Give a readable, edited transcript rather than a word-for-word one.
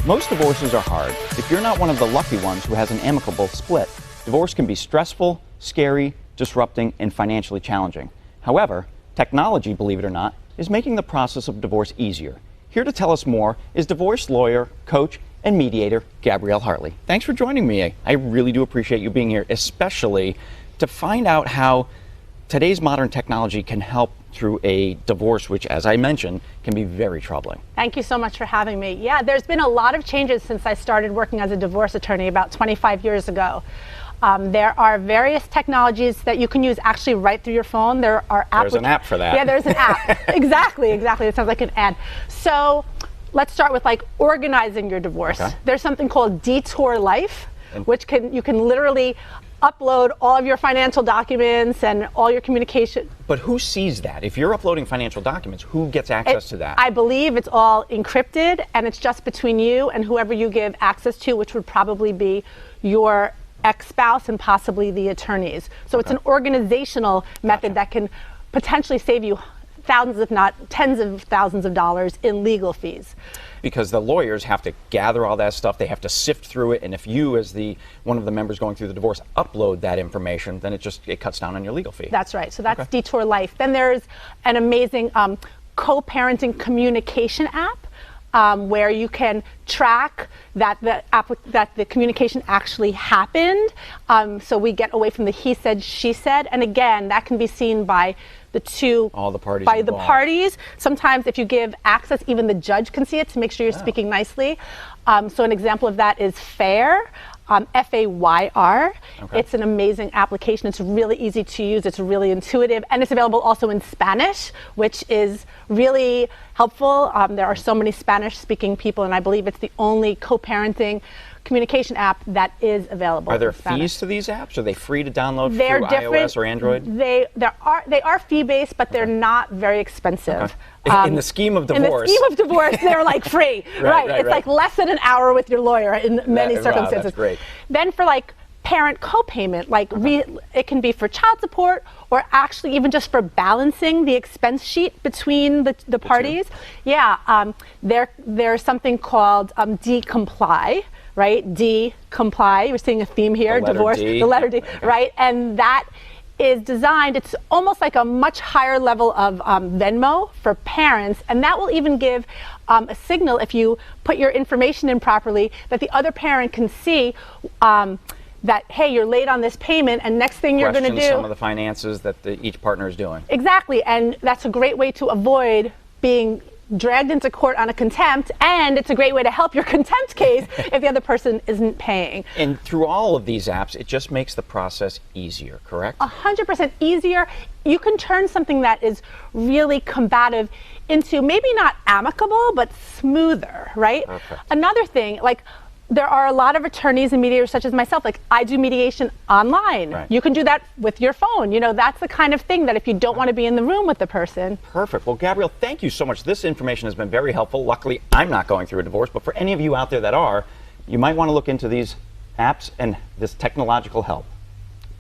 Most divorces are hard. If you're not one of the lucky ones who has an amicable split, divorce can be stressful, scary, disrupting, and financially challenging. However, technology, believe it or not, is making the process of divorce easier. Here to tell us more is divorce lawyer, coach, and mediator Gabrielle Hartley. Thanks for joining me. I really do appreciate you being here, especially to find out how today's modern technology can help through a divorce, which, as I mentioned, can be very troubling. Thank you so much for having me. Yeah, there's been a lot of changes since I started working as a divorce attorney about 25 years ago. There are various technologies that you can use actually right through your phone. There are apps. There's an app for that. Yeah, there's an app. Exactly. It sounds like an ad. So let's start with like organizing your divorce. Okay. There's something called DTourLife, which you can literally upload all of your financial documents and all your communication. But who sees that? If you're uploading financial documents, who gets access to that? I believe it's all encrypted, and it's just between you and whoever you give access to, which would probably be your ex-spouse and possibly the attorneys. So it's an organizational method that can potentially save you thousands, if not tens of thousands of dollars in legal fees. Because the lawyers have to gather all that stuff, they have to sift through it, and if you, as one of the members going through the divorce, upload that information, then it cuts down on your legal fee. That's right. So that's DTourLife. Then there's an amazing co-parenting communication app. Where you can track that the communication actually happened. So we get away from the he said, she said. And again, that can be seen by all the parties involved. The parties. Sometimes if you give access, even the judge can see it to make sure you're speaking nicely. So an example of that is FAYR. FAYR. It's an amazing application. It's really easy to use. It's really intuitive, and it's available also in Spanish, which is really helpful. There are so many Spanish-speaking people, and I believe it's the only co-parenting communication app that is available. Are there fees to these apps? Are they free to download through iOS or Android? They are fee-based, but they're not very expensive. In the scheme of divorce. In the scheme of divorce, they're like free. right. It's like less than an hour with your lawyer in many circumstances. Wow, that's great. Then for like parent co-payment, like it can be for child support or actually even just for balancing the expense sheet between the parties. Yeah, there's something called DComply. Right, DComply. We're seeing a theme here. Divorce, the letter D. Right, and that is designed. It's almost like a much higher level of Venmo for parents, and that will even give a signal if you put your information in properly that the other parent can see that, hey, you're late on this payment, and next thing you're going to do some of the finances that each partner is doing. Exactly, and that's a great way to avoid being dragged into court on a contempt, and it's a great way to help your contempt case if the other person isn't paying. And through all of these apps, it just makes the process easier, correct? 100% easier. You can turn something that is really combative into maybe not amicable, but smoother, right? Perfect. Another thing, like, there are a lot of attorneys and mediators such as myself. Like, I do mediation online. Right. You can do that with your phone. You know, that's the kind of thing that if you don't want to be in the room with the person. Perfect. Well, Gabrielle, thank you so much. This information has been very helpful. Luckily, I'm not going through a divorce, but for any of you out there that are, you might want to look into these apps and this technological help.